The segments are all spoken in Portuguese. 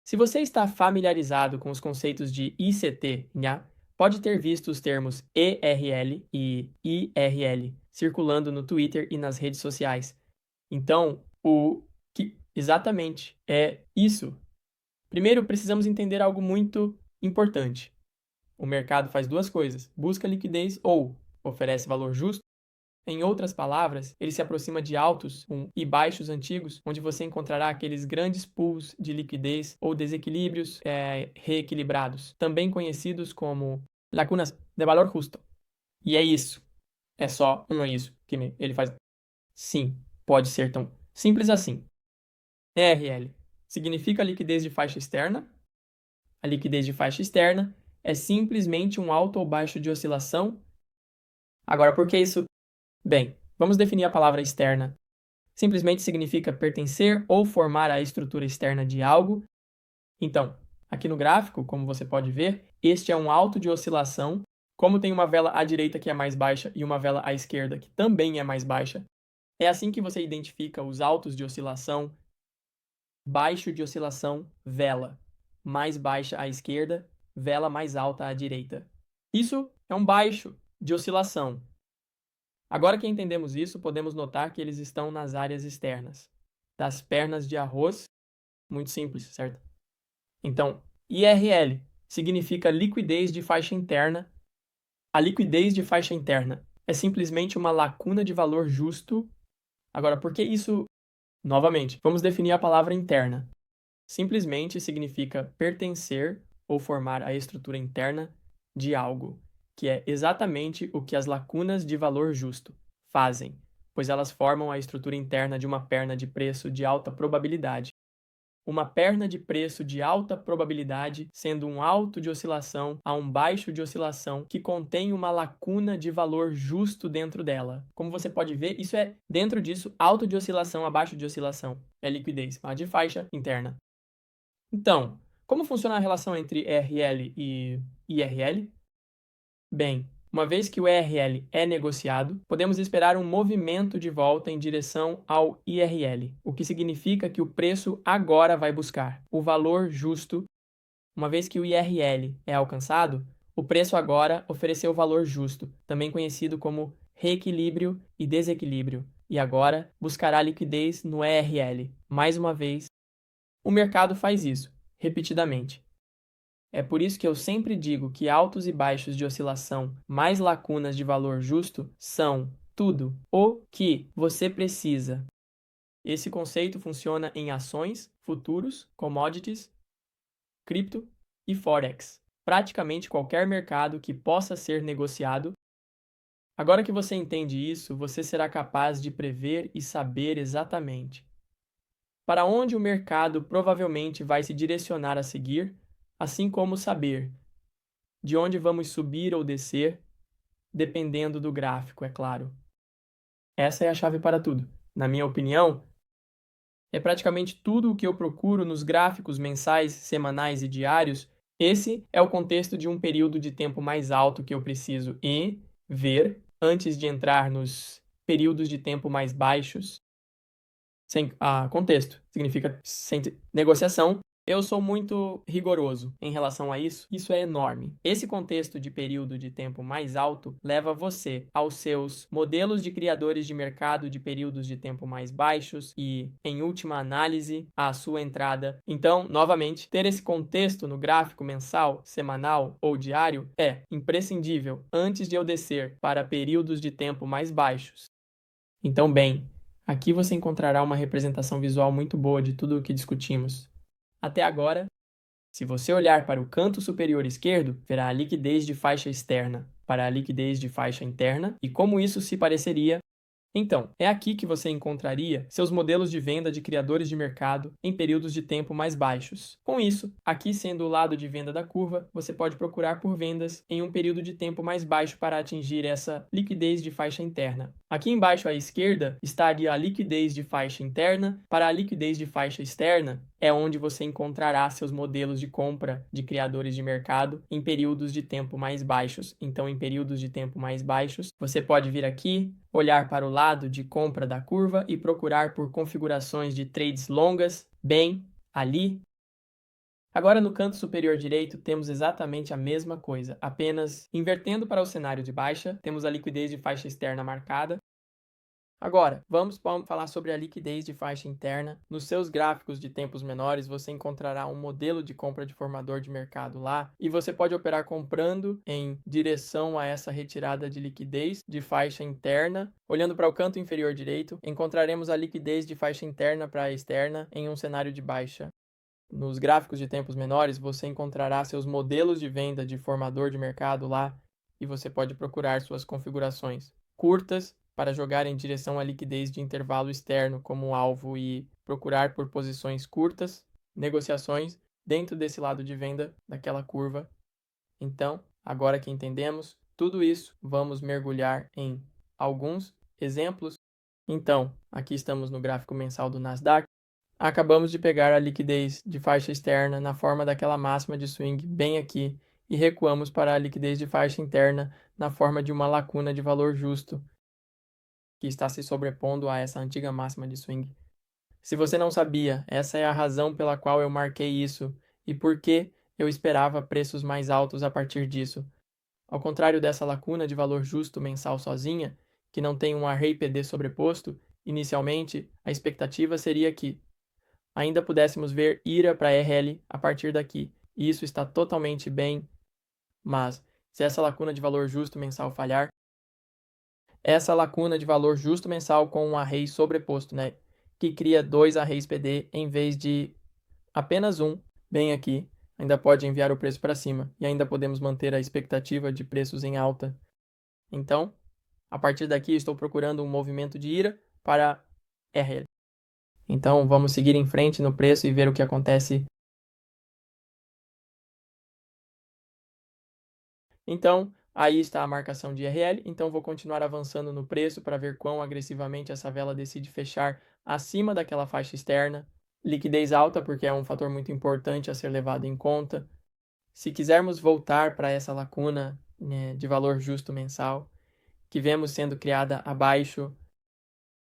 Se você está familiarizado com os conceitos de ICT, nha, pode ter visto os termos ERL e IRL circulando no Twitter e nas redes sociais. Então, o que exatamente é isso? Primeiro, precisamos entender algo muito importante. O mercado faz duas coisas: busca liquidez ou oferece valor justo. Em outras palavras, ele se aproxima de altos e baixos antigos, onde você encontrará aqueles grandes pools de liquidez ou desequilíbrios reequilibrados, também conhecidos como lacunas de valor justo. E é isso. É só não é isso que ele faz. Sim, pode ser tão simples assim. ERL significa liquidez de faixa externa. A liquidez de faixa externa é simplesmente um alto ou baixo de oscilação. Agora, por que isso? Bem, vamos definir a palavra externa. Simplesmente significa pertencer ou formar a estrutura externa de algo. Então, aqui no gráfico, como você pode ver, este é um alto de oscilação. Como tem uma vela à direita que é mais baixa e uma vela à esquerda que também é mais baixa, é assim que você identifica os altos de oscilação. Baixo de oscilação, vela. Mais baixa à esquerda, vela mais alta à direita. Isso é um baixo de oscilação. Agora que entendemos isso, podemos notar que eles estão nas áreas externas, das pernas de arroz, muito simples, certo? Então, IRL significa liquidez de faixa interna. A liquidez de faixa interna é simplesmente uma lacuna de valor justo. Agora, por que isso? Novamente, vamos definir a palavra interna. Simplesmente significa pertencer ou formar a estrutura interna de algo, que é exatamente o que as lacunas de valor justo fazem, pois elas formam a estrutura interna de uma perna de preço de alta probabilidade. Uma perna de preço de alta probabilidade sendo um alto de oscilação a um baixo de oscilação que contém uma lacuna de valor justo dentro dela. Como você pode ver, isso é, dentro disso, alto de oscilação a baixo de oscilação. É liquidez, a de faixa interna. Então, como funciona a relação entre RL e IRL? Bem, uma vez que o ERL é negociado, podemos esperar um movimento de volta em direção ao IRL, o que significa que o preço agora vai buscar o valor justo. Uma vez que o IRL é alcançado, o preço agora ofereceu o valor justo, também conhecido como reequilíbrio e desequilíbrio, e agora buscará liquidez no ERL. Mais uma vez, o mercado faz isso, repetidamente. É por isso que eu sempre digo que altos e baixos de oscilação mais lacunas de valor justo são tudo o que você precisa. Esse conceito funciona em ações, futuros, commodities, cripto e forex. Praticamente qualquer mercado que possa ser negociado. Agora que você entende isso, você será capaz de prever e saber exatamente para onde o mercado provavelmente vai se direcionar a seguir, assim como saber de onde vamos subir ou descer, dependendo do gráfico, é claro. Essa é a chave para tudo. Na minha opinião, é praticamente tudo o que eu procuro nos gráficos mensais, semanais e diários. Esse é o contexto de um período de tempo mais alto que eu preciso ver antes de entrar nos períodos de tempo mais baixos. Sem contexto, significa sem negociação. Eu sou muito rigoroso em relação a isso. Isso é enorme. Esse contexto de período de tempo mais alto leva você aos seus modelos de criadores de mercado de períodos de tempo mais baixos e, em última análise, à sua entrada. Então, novamente, ter esse contexto no gráfico mensal, semanal ou diário é imprescindível antes de eu descer para períodos de tempo mais baixos. Então, bem, aqui você encontrará uma representação visual muito boa de tudo o que discutimos até agora. Se você olhar para o canto superior esquerdo, verá a liquidez de faixa externa para a liquidez de faixa interna e como isso se pareceria. Então, é aqui que você encontraria seus modelos de venda de criadores de mercado em períodos de tempo mais baixos. Com isso, aqui sendo o lado de venda da curva, você pode procurar por vendas em um período de tempo mais baixo para atingir essa liquidez de faixa interna. Aqui embaixo à esquerda estaria a liquidez de faixa interna. Para a liquidez de faixa externa, é onde você encontrará seus modelos de compra de criadores de mercado em períodos de tempo mais baixos. Então, em períodos de tempo mais baixos, você pode vir aqui, olhar para o lado de compra da curva e procurar por configurações de trades longas, bem ali. Agora, no canto superior direito, temos exatamente a mesma coisa, apenas invertendo para o cenário de baixa, temos a liquidez de faixa externa marcada. Agora, vamos falar sobre a liquidez de faixa interna. Nos seus gráficos de tempos menores, você encontrará um modelo de compra de formador de mercado lá e você pode operar comprando em direção a essa retirada de liquidez de faixa interna. Olhando para o canto inferior direito, encontraremos a liquidez de faixa interna para a externa em um cenário de baixa. Nos gráficos de tempos menores, você encontrará seus modelos de venda de formador de mercado lá e você pode procurar suas configurações curtas para jogar em direção à liquidez de intervalo externo como alvo e procurar por posições curtas, negociações dentro desse lado de venda daquela curva. Então, agora que entendemos tudo isso, vamos mergulhar em alguns exemplos. Então, aqui estamos no gráfico mensal do Nasdaq. Acabamos de pegar a liquidez de faixa externa na forma daquela máxima de swing bem aqui e recuamos para a liquidez de faixa interna na forma de uma lacuna de valor justo que está se sobrepondo a essa antiga máxima de swing. Se você não sabia, essa é a razão pela qual eu marquei isso e por que eu esperava preços mais altos a partir disso. Ao contrário dessa lacuna de valor justo mensal sozinha, que não tem um array PD sobreposto, inicialmente a expectativa seria que ainda pudéssemos ver IRA para RL a partir daqui, e isso está totalmente bem, mas se essa lacuna de valor justo mensal falhar, essa lacuna de valor justo mensal com um array sobreposto, né, que cria 2 arrays PD em vez de apenas um, bem aqui, ainda pode enviar o preço para cima, e ainda podemos manter a expectativa de preços em alta. Então, a partir daqui estou procurando um movimento de IRA para RL. Então, vamos seguir em frente no preço e ver o que acontece. Então, aí está a marcação de RL, então vou continuar avançando no preço para ver quão agressivamente essa vela decide fechar acima daquela faixa externa. Liquidez alta, porque é um fator muito importante a ser levado em conta. Se quisermos voltar para essa lacuna, né, de valor justo mensal, que vemos sendo criada abaixo,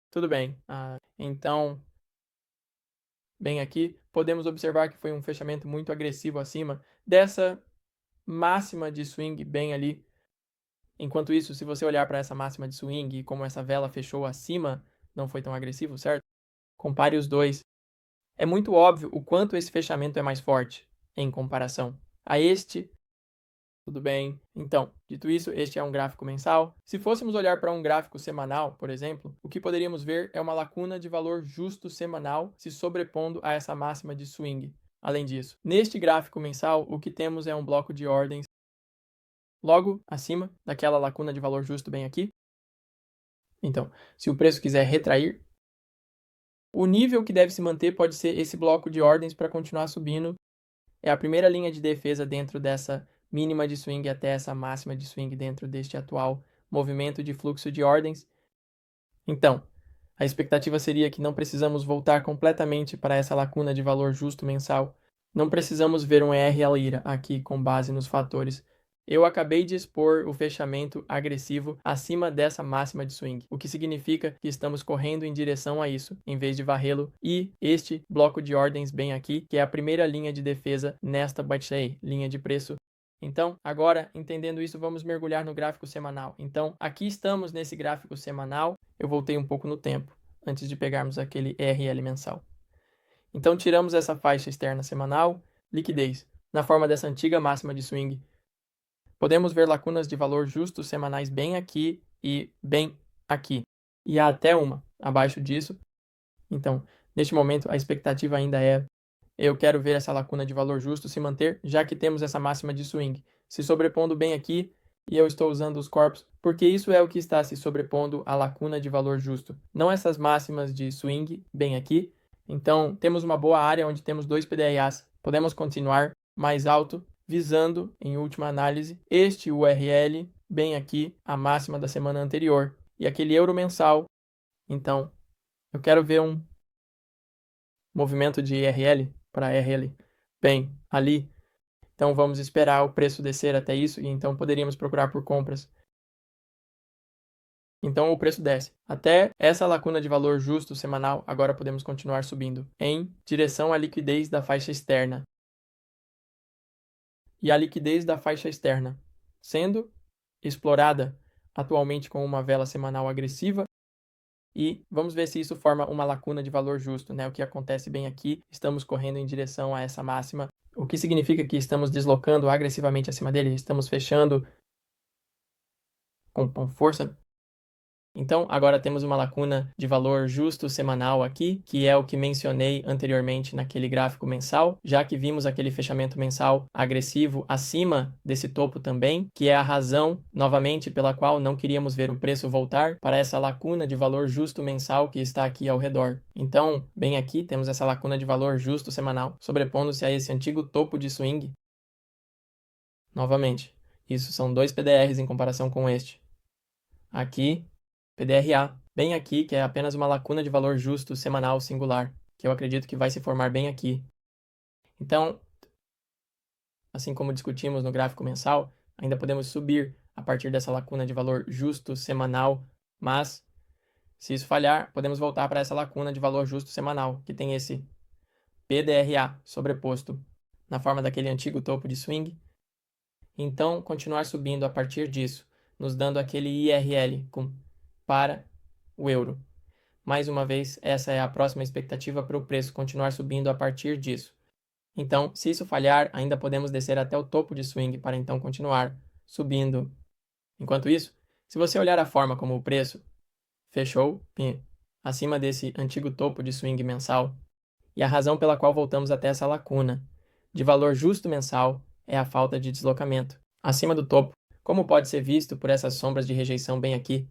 tudo bem. Então, bem aqui, podemos observar que foi um fechamento muito agressivo acima dessa máxima de swing bem ali. Enquanto isso, se você olhar para essa máxima de swing e como essa vela fechou acima, não foi tão agressivo, certo? Compare os dois. É muito óbvio o quanto esse fechamento é mais forte em comparação a este. Tudo bem. Então, dito isso, este é um gráfico mensal. Se fôssemos olhar para um gráfico semanal, por exemplo, o que poderíamos ver é uma lacuna de valor justo semanal se sobrepondo a essa máxima de swing. Além disso, neste gráfico mensal, o que temos é um bloco de ordens logo acima daquela lacuna de valor justo bem aqui. Então, se o preço quiser retrair, o nível que deve se manter pode ser esse bloco de ordens para continuar subindo. É a primeira linha de defesa dentro dessa mínima de swing até essa máxima de swing dentro deste atual movimento de fluxo de ordens. Então, a expectativa seria que não precisamos voltar completamente para essa lacuna de valor justo mensal. Não precisamos ver um RL aqui com base nos fatores. Eu acabei de expor o fechamento agressivo acima dessa máxima de swing, o que significa que estamos correndo em direção a isso, em vez de varrê-lo, e este bloco de ordens bem aqui, que é a primeira linha de defesa nesta baixa linha de preço. Então, agora, entendendo isso, vamos mergulhar no gráfico semanal. Então, aqui estamos nesse gráfico semanal. Eu voltei um pouco no tempo, antes de pegarmos aquele RL mensal. Então, tiramos essa faixa externa semanal, liquidez, na forma dessa antiga máxima de swing. Podemos ver lacunas de valor justo semanais bem aqui e bem aqui. E há até uma abaixo disso. Então, neste momento, a expectativa ainda é: eu quero ver essa lacuna de valor justo se manter, já que temos essa máxima de swing se sobrepondo bem aqui, e eu estou usando os corpos, porque isso é o que está se sobrepondo à lacuna de valor justo, não essas máximas de swing bem aqui. Então, temos uma boa área onde temos 2 PDRAs. Podemos continuar mais alto, visando, em última análise, este URL bem aqui, a máxima da semana anterior, e aquele euro mensal. Então, eu quero ver um movimento de IRL para RL bem ali. Então, vamos esperar o preço descer até isso, e então poderíamos procurar por compras. Então, o preço desce. Até essa lacuna de valor justo semanal, agora podemos continuar subindo, em direção à liquidez da faixa externa. e a liquidez da faixa externa, sendo explorada atualmente com uma vela semanal agressiva. E vamos ver se isso forma uma lacuna de valor justo, né? O que acontece bem aqui, estamos correndo em direção a essa máxima, o que significa que estamos deslocando agressivamente acima dele, estamos fechando com força. Então, agora temos uma lacuna de valor justo semanal aqui, que é o que mencionei anteriormente naquele gráfico mensal, já que vimos aquele fechamento mensal agressivo acima desse topo também, que é a razão, novamente, pela qual não queríamos ver o preço voltar para essa lacuna de valor justo mensal que está aqui ao redor. Então, bem aqui, temos essa lacuna de valor justo semanal, sobrepondo-se a esse antigo topo de swing. Novamente, isso são 2 PDRs em comparação com este. Aqui, PDRA, bem aqui, que é apenas uma lacuna de valor justo semanal singular, que eu acredito que vai se formar bem aqui. Então, assim como discutimos no gráfico mensal, ainda podemos subir a partir dessa lacuna de valor justo semanal, mas se isso falhar, podemos voltar para essa lacuna de valor justo semanal, que tem esse PDRA sobreposto na forma daquele antigo topo de swing. Então, continuar subindo a partir disso, nos dando aquele IRL para o euro. Mais uma vez, essa é a próxima expectativa para o preço continuar subindo a partir disso. Então, se isso falhar, ainda podemos descer até o topo de swing para então continuar subindo. Enquanto isso, se você olhar a forma como o preço fechou acima desse antigo topo de swing mensal, e a razão pela qual voltamos até essa lacuna de valor justo mensal é a falta de deslocamento acima do topo, como pode ser visto por essas sombras de rejeição bem aqui.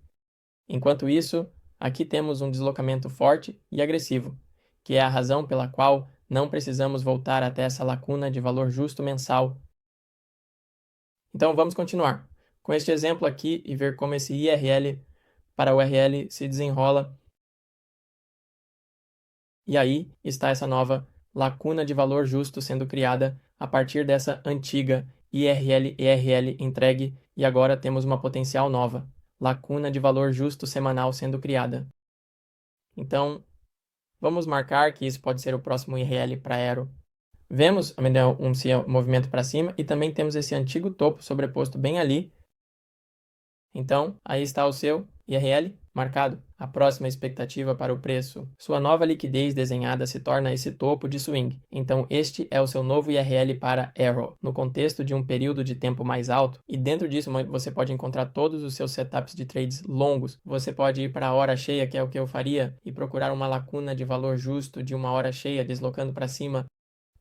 Enquanto isso, aqui temos um deslocamento forte e agressivo, que é a razão pela qual não precisamos voltar até essa lacuna de valor justo mensal. Então vamos continuar com este exemplo aqui e ver como esse IRL para o URL se desenrola. E aí está essa nova lacuna de valor justo sendo criada a partir dessa antiga IRL-ERL entregue, e agora temos uma potencial nova, lacuna de valor justo semanal sendo criada. Então, vamos marcar que isso pode ser o próximo IRL para Aero. Vemos um movimento para cima e também temos esse antigo topo sobreposto bem ali. Então, aí está o seu IRL marcado. A próxima expectativa para o preço. Sua nova liquidez desenhada se torna esse topo de swing. Então, este é o seu novo IRL para Arrow, no contexto de um período de tempo mais alto. E dentro disso, você pode encontrar todos os seus setups de trades longos. Você pode ir para a hora cheia, que é o que eu faria, e procurar uma lacuna de valor justo de uma hora cheia, deslocando para cima.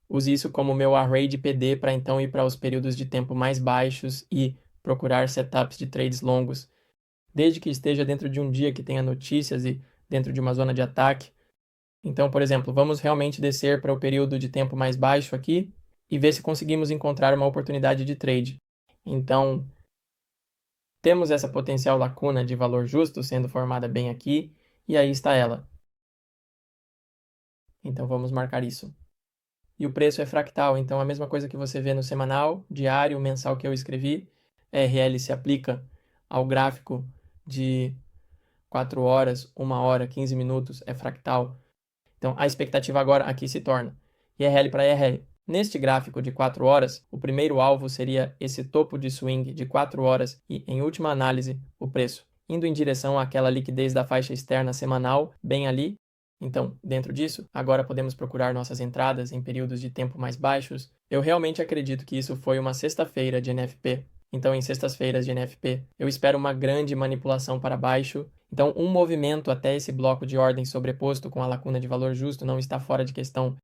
Use isso como meu array de PD para então ir para os períodos de tempo mais baixos e procurar setups de trades longos, desde que esteja dentro de um dia que tenha notícias e dentro de uma zona de ataque. Então, por exemplo, vamos realmente descer para o período de tempo mais baixo aqui e ver se conseguimos encontrar uma oportunidade de trade. Então, temos essa potencial lacuna de valor justo sendo formada bem aqui, e aí está ela. Então, vamos marcar isso. E o preço é fractal, então a mesma coisa que você vê no semanal, diário, mensal que eu escrevi, RL se aplica ao gráfico de 4 horas, 1 hora, 15 minutos, é fractal. Então a expectativa agora aqui se torna IRL para IRL. Neste gráfico de 4 horas, o primeiro alvo seria esse topo de swing de 4 horas e, em última análise, o preço, indo em direção àquela liquidez da faixa externa semanal, bem ali. Então, dentro disso, agora podemos procurar nossas entradas em períodos de tempo mais baixos. Eu realmente acredito que isso foi uma sexta-feira de NFP. Então, em sextas-feiras de NFP, eu espero uma grande manipulação para baixo. Então, um movimento até esse bloco de ordem sobreposto com a lacuna de valor justo não está fora de questão.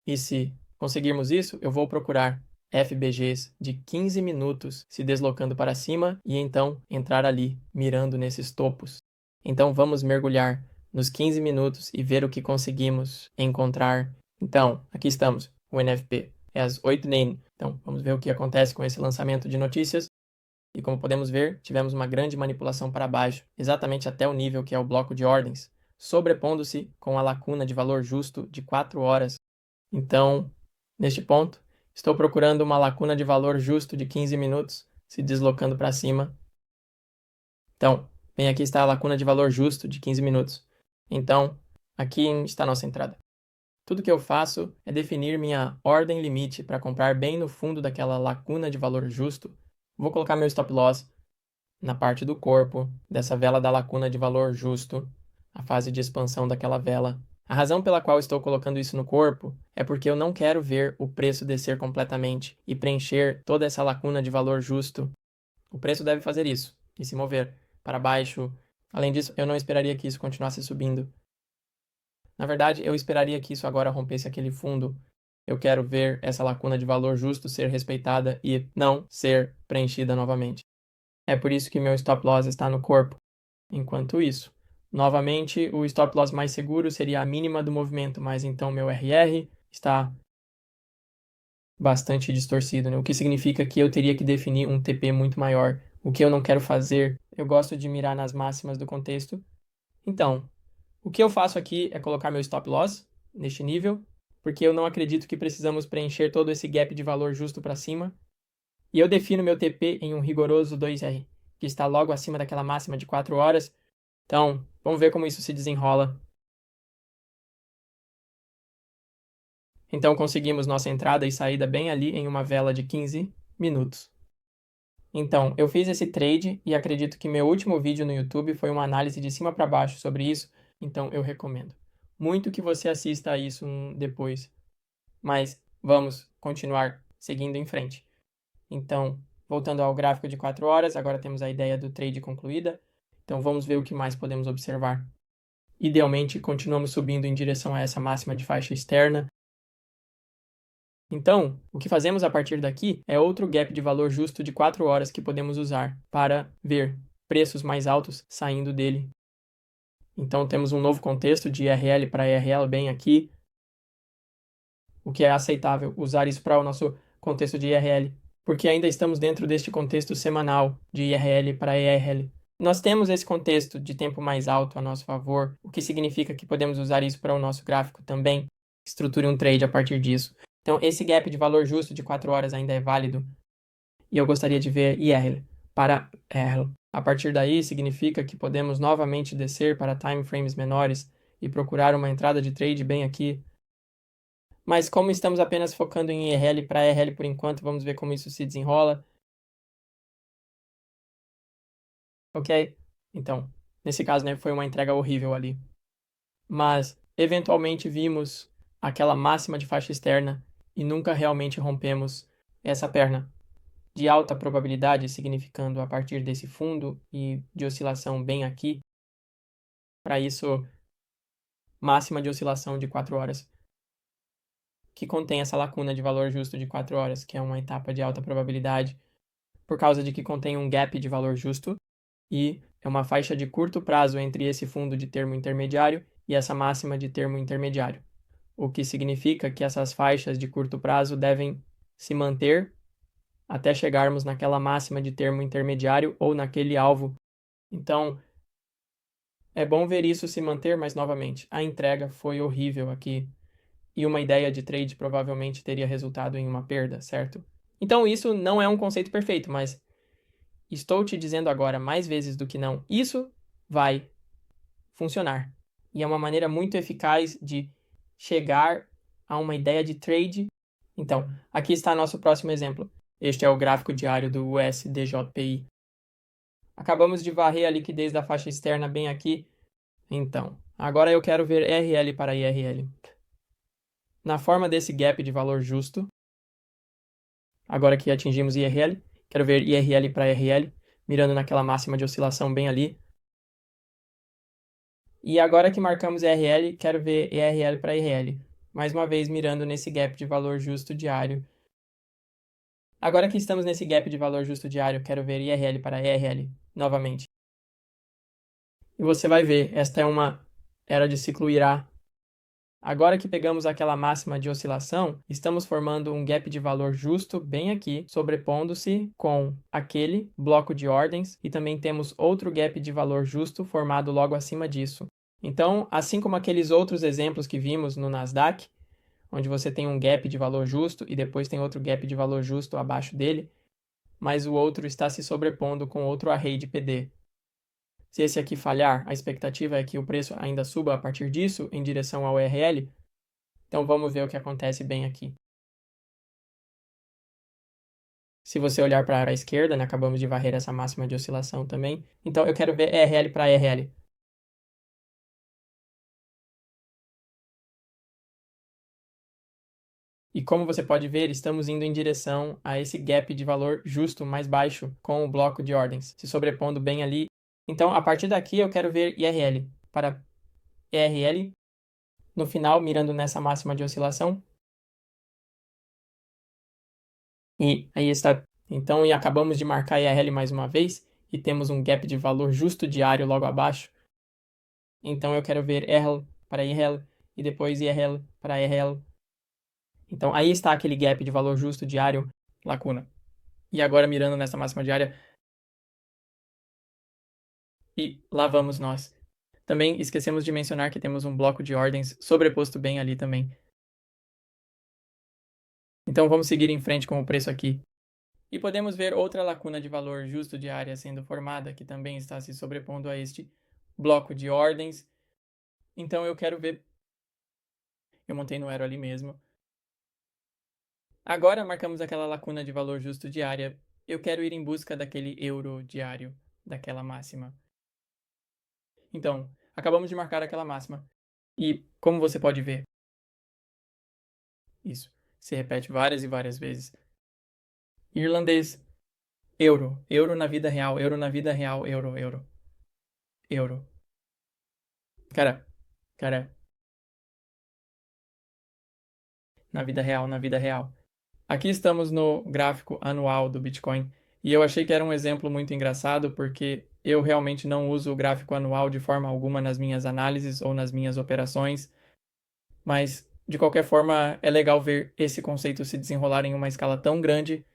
E se conseguirmos isso, eu vou procurar FBGs de 15 minutos se deslocando para cima e então entrar ali, mirando nesses topos. Então, vamos mergulhar nos 15 minutos e ver o que conseguimos encontrar. Então, aqui estamos, o NFP. É às 8h. Então, vamos ver o que acontece com esse lançamento de notícias. E como podemos ver, tivemos uma grande manipulação para baixo, exatamente até o nível que é o bloco de ordens, sobrepondo-se com a lacuna de valor justo de 4 horas. Então, neste ponto, estou procurando uma lacuna de valor justo de 15 minutos, se deslocando para cima. Então, bem aqui está a lacuna de valor justo de 15 minutos. Então, aqui está a nossa entrada. tudo que eu faço é definir minha ordem limite para comprar bem no fundo daquela lacuna de valor justo. Vou colocar meu stop loss na parte do corpo dessa vela da lacuna de valor justo, a fase de expansão daquela vela. A razão pela qual estou colocando isso no corpo é porque eu não quero ver o preço descer completamente e preencher toda essa lacuna de valor justo. O preço deve fazer isso e se mover para baixo. Além disso, eu não esperaria que isso continuasse subindo. Na verdade, eu esperaria que isso agora rompesse aquele fundo. Eu quero ver essa lacuna de valor justo ser respeitada e não ser preenchida novamente. É por isso que meu stop loss está no corpo. Enquanto isso, novamente, o stop loss mais seguro seria a mínima do movimento, mas então meu RR está bastante distorcido, né? O que significa que eu teria que definir um TP muito maior, o que eu não quero fazer. Eu gosto de mirar nas máximas do contexto. Então, o que eu faço aqui é colocar meu stop loss neste nível, porque eu não acredito que precisamos preencher todo esse gap de valor justo para cima. E eu defino meu TP em um rigoroso 2R, que está logo acima daquela máxima de 4 horas. Então, vamos ver como isso se desenrola. Então, conseguimos nossa entrada e saída bem ali em uma vela de 15 minutos. Então, eu fiz esse trade e acredito que meu último vídeo no YouTube foi uma análise de cima para baixo sobre isso, então eu recomendo muito que você assista a isso depois. Mas vamos continuar seguindo em frente. Então, voltando ao gráfico de 4 horas, agora temos a ideia do trade concluída. Então, vamos ver o que mais podemos observar. Idealmente, continuamos subindo em direção a essa máxima de faixa externa. Então, o que fazemos a partir daqui é outro gap de valor justo de 4 horas que podemos usar para ver preços mais altos saindo dele. Então, temos um novo contexto de IRL para IRL bem aqui, o que é aceitável usar isso para o nosso contexto de IRL, porque ainda estamos dentro deste contexto semanal de IRL para IRL. Nós temos esse contexto de tempo mais alto a nosso favor, o que significa que podemos usar isso para o nosso gráfico também. Estruture um trade a partir disso. Então, esse gap de valor justo de 4 horas ainda é válido. E eu gostaria de ver IRL para ERL. A partir daí, significa que podemos novamente descer para time frames menores e procurar uma entrada de trade bem aqui. Mas como estamos apenas focando em IRL para ERL por enquanto, vamos ver como isso se desenrola. Ok? Então, nesse caso, né, foi uma entrega horrível ali. Mas, eventualmente, vimos aquela máxima de faixa externa e nunca realmente rompemos essa perna. De alta probabilidade, significando a partir desse fundo e de oscilação bem aqui. Para isso, máxima de oscilação de 4 horas, que contém essa lacuna de valor justo de 4 horas, que é uma etapa de alta probabilidade, por causa de que contém um gap de valor justo e é uma faixa de curto prazo entre esse fundo de termo intermediário e essa máxima de termo intermediário, o que significa que essas faixas de curto prazo devem se manter até chegarmos naquela máxima de termo intermediário ou naquele alvo. Então, é bom ver isso se manter, mas novamente, a entrega foi horrível aqui e uma ideia de trade provavelmente teria resultado em uma perda, certo? Então, isso não é um conceito perfeito, mas estou te dizendo agora mais vezes do que não, isso vai funcionar. E é uma maneira muito eficaz de chegar a uma ideia de trade. Então, aqui está nosso próximo exemplo. Este é o gráfico diário do USDJPI. Acabamos de varrer a liquidez da faixa externa bem aqui. Então, agora eu quero ver RL para IRL. Na forma desse gap de valor justo, agora que atingimos IRL, quero ver IRL para IRL, mirando naquela máxima de oscilação bem ali. E agora que marcamos IRL, quero ver IRL para IRL. Mais uma vez mirando nesse gap de valor justo diário. Agora que estamos nesse gap de valor justo diário, quero ver IRL para IRL novamente. E você vai ver, esta é uma era de ciclo IRA. Agora que pegamos aquela máxima de oscilação, estamos formando um gap de valor justo bem aqui, sobrepondo-se com aquele bloco de ordens e também temos outro gap de valor justo formado logo acima disso. Então, assim como aqueles outros exemplos que vimos no Nasdaq, onde você tem um gap de valor justo e depois tem outro gap de valor justo abaixo dele, mas o outro está se sobrepondo com outro array de PD. Se esse aqui falhar, a expectativa é que o preço ainda suba a partir disso em direção ao RL, Então vamos ver o que acontece bem aqui. Se você olhar para a esquerda, né, acabamos de varrer essa máxima de oscilação também. Então eu quero ver ERL para ERL. E como você pode ver, estamos indo em direção a esse gap de valor justo mais baixo com o bloco de ordens, se sobrepondo bem ali. Então, a partir daqui, eu quero ver IRL para ERL, no final, mirando nessa máxima de oscilação. E aí está. Então, e acabamos de marcar IRL mais uma vez, e temos um gap de valor justo diário logo abaixo. Então, eu quero ver ERL para IRL, e depois IRL para ERL. Então, aí está aquele gap de valor justo diário, lacuna. E agora, mirando nessa máxima diária, e lá vamos nós. Também esquecemos de mencionar que temos um bloco de ordens sobreposto bem ali também. Então vamos seguir em frente com o preço aqui. E podemos ver outra lacuna de valor justo diária sendo formada, que também está se sobrepondo a este bloco de ordens. Então eu quero ver. Eu montei no Aero ali mesmo. Agora marcamos aquela lacuna de valor justo diária. Eu quero ir em busca daquele euro diário, daquela máxima. Então, acabamos de marcar aquela máxima. E como você pode ver, isso se repete várias e várias vezes. Irlandês, euro, euro na vida real, euro na vida real, euro, euro, euro. Cara, na vida real, na vida real. Aqui estamos no gráfico anual do Bitcoin e eu achei que era um exemplo muito engraçado porque eu realmente não uso o gráfico anual de forma alguma nas minhas análises ou nas minhas operações, mas de qualquer forma é legal ver esse conceito se desenrolar em uma escala tão grande.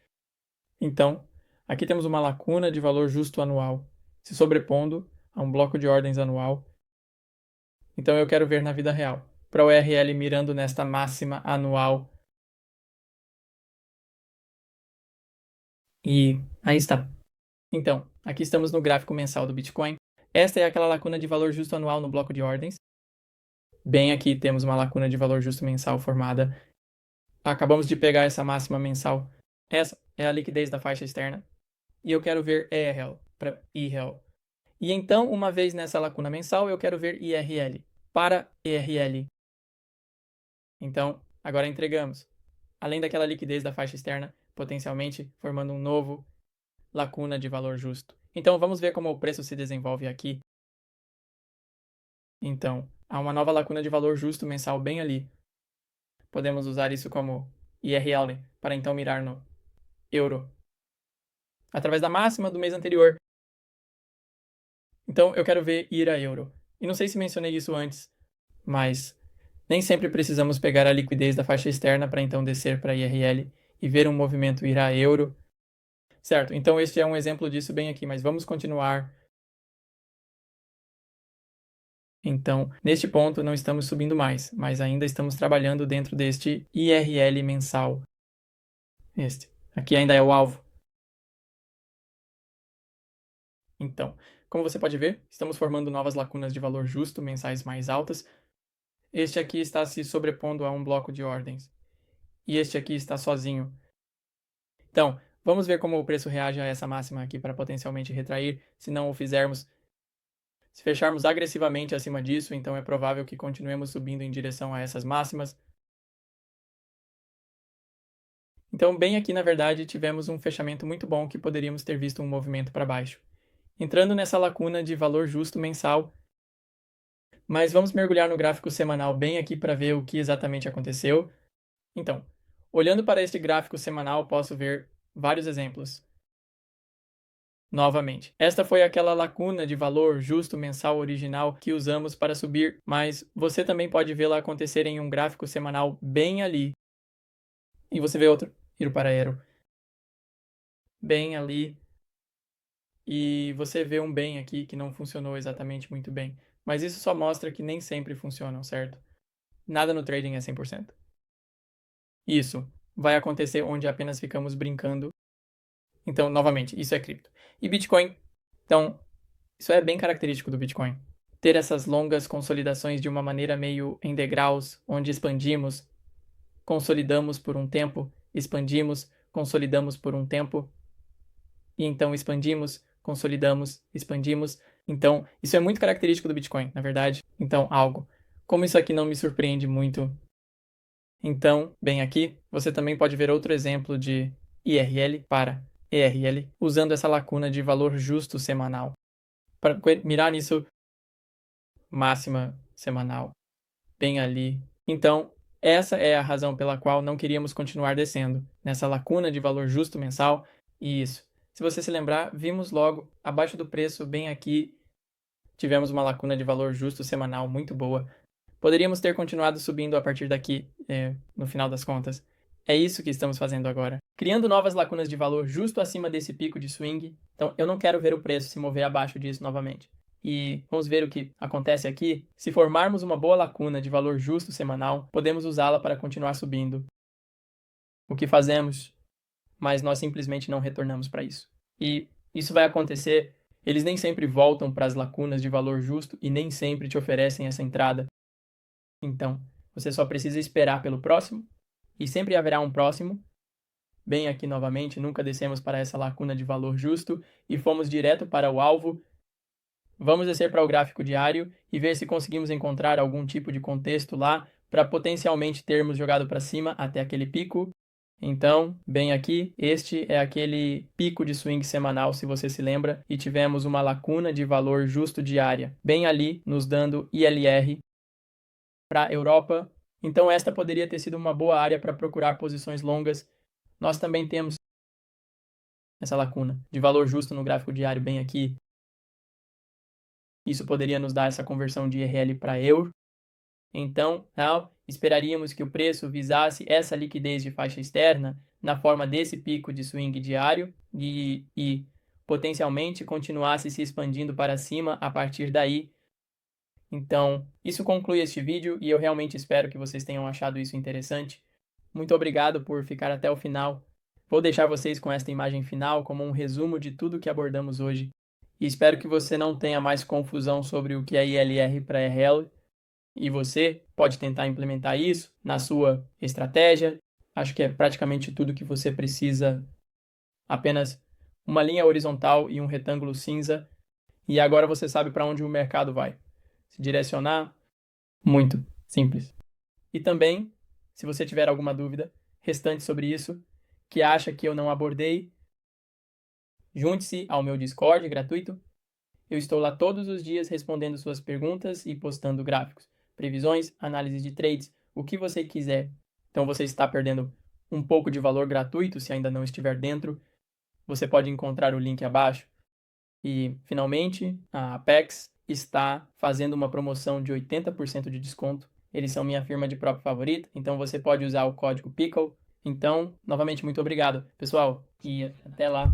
Então, aqui temos uma lacuna de valor justo anual se sobrepondo a um bloco de ordens anual. Então eu quero ver na vida real. Para o RL mirando nesta máxima anual. E aí está. Então, aqui estamos no gráfico mensal do Bitcoin. Esta é aquela lacuna de valor justo anual no bloco de ordens. Bem aqui temos uma lacuna de valor justo mensal formada. Acabamos de pegar essa máxima mensal. Essa é a liquidez da faixa externa. E eu quero ver ERL para IRL. E então, uma vez nessa lacuna mensal, eu quero ver IRL para ERL. Então, agora entregamos. Além daquela liquidez da faixa externa, potencialmente formando um novo lacuna de valor justo. Então, vamos ver como o preço se desenvolve aqui. Então, há uma nova lacuna de valor justo mensal bem ali. Podemos usar isso como IRL para então mirar no euro através da máxima do mês anterior. Então, eu quero ver ir a euro. E não sei se mencionei isso antes, mas nem sempre precisamos pegar a liquidez da faixa externa para então descer para IRL e ver um movimento ir a euro. Certo, então este é um exemplo disso bem aqui, mas vamos continuar. Então, neste ponto não estamos subindo mais, mas ainda estamos trabalhando dentro deste IRL mensal. Este. Aqui ainda é o alvo. Então, como você pode ver, estamos formando novas lacunas de valor justo mensais mais altas. Este aqui está se sobrepondo a um bloco de ordens. E este aqui está sozinho. Então, vamos ver como o preço reage a essa máxima aqui para potencialmente retrair, se não o fizermos. Se fecharmos agressivamente acima disso, então é provável que continuemos subindo em direção a essas máximas. Então, bem aqui, na verdade, tivemos um fechamento muito bom que poderíamos ter visto um movimento para baixo. Entrando nessa lacuna de valor justo mensal, mas vamos mergulhar no gráfico semanal bem aqui para ver o que exatamente aconteceu. Então, olhando para este gráfico semanal, posso ver vários exemplos. Novamente, esta foi aquela lacuna de valor justo mensal original que usamos para subir, mas você também pode vê-la acontecer em um gráfico semanal bem ali. E você vê outro, ir para Aero, bem ali. E você vê um bem aqui que não funcionou exatamente muito bem. Mas isso só mostra que nem sempre funcionam, certo? Nada no trading é 100%. Isso vai acontecer onde apenas ficamos brincando. Então, novamente, isso é cripto. E Bitcoin, então, isso é bem característico do Bitcoin. ter essas longas consolidações de uma maneira meio em degraus, onde expandimos, consolidamos por um tempo, expandimos, consolidamos por um tempo, e então expandimos, consolidamos, expandimos. Então, isso é muito característico do Bitcoin, na verdade. Então, algo. Como isso aqui não me surpreende muito, então, bem aqui, você também pode ver outro exemplo de IRL para ERL, usando essa lacuna de valor justo semanal. Para mirar nisso, máxima semanal, bem ali. Então, essa é a razão pela qual não queríamos continuar descendo, nessa lacuna de valor justo mensal, e isso. Se você se lembrar, vimos logo, abaixo do preço, bem aqui, tivemos uma lacuna de valor justo semanal muito boa. Poderíamos ter continuado subindo a partir daqui, no final das contas. É isso que estamos fazendo agora. Criando novas lacunas de valor justo acima desse pico de swing. Então, eu não quero ver o preço se mover abaixo disso novamente. E vamos ver o que acontece aqui. Se formarmos uma boa lacuna de valor justo semanal, podemos usá-la para continuar subindo. O que fazemos, mas nós simplesmente não retornamos para isso. E isso vai acontecer. Eles nem sempre voltam para as lacunas de valor justo e nem sempre te oferecem essa entrada. Então, você só precisa esperar pelo próximo, e sempre haverá um próximo. Bem aqui novamente, nunca descemos para essa lacuna de valor justo e fomos direto para o alvo. Vamos descer para o gráfico diário e ver se conseguimos encontrar algum tipo de contexto lá para potencialmente termos jogado para cima até aquele pico. Então, bem aqui, este é aquele pico de swing semanal, se você se lembra, e tivemos uma lacuna de valor justo diária, bem ali, nos dando ILR para a Europa. Então esta poderia ter sido uma boa área para procurar posições longas. Nós também temos essa lacuna de valor justo no gráfico diário bem aqui. Isso poderia nos dar essa conversão de IRL para euro. Então, esperaríamos que o preço visasse essa liquidez de faixa externa na forma desse pico de swing diário e potencialmente continuasse se expandindo para cima a partir daí. Então, isso conclui este vídeo e eu realmente espero que vocês tenham achado isso interessante. Muito obrigado por ficar até o final. Vou deixar vocês com esta imagem final como um resumo de tudo que abordamos hoje. E espero que você não tenha mais confusão sobre o que é ILR para RL. E você pode tentar implementar isso na sua estratégia. Acho que é praticamente tudo que você precisa. Apenas uma linha horizontal e um retângulo cinza. E agora você sabe para onde o mercado vai. Se direcionar, muito simples. E também, se você tiver alguma dúvida restante sobre isso, que acha que eu não abordei, junte-se ao meu Discord gratuito. Eu estou lá todos os dias respondendo suas perguntas e postando gráficos, previsões, análise de trades, o que você quiser. Então você está perdendo um pouco de valor gratuito se ainda não estiver dentro. Você pode encontrar o link abaixo. E, finalmente, a Apex está fazendo uma promoção de 80% de desconto. Eles são minha firma de prop favorita, então você pode usar o código PICKLE. Então, novamente, muito obrigado, pessoal, e até lá.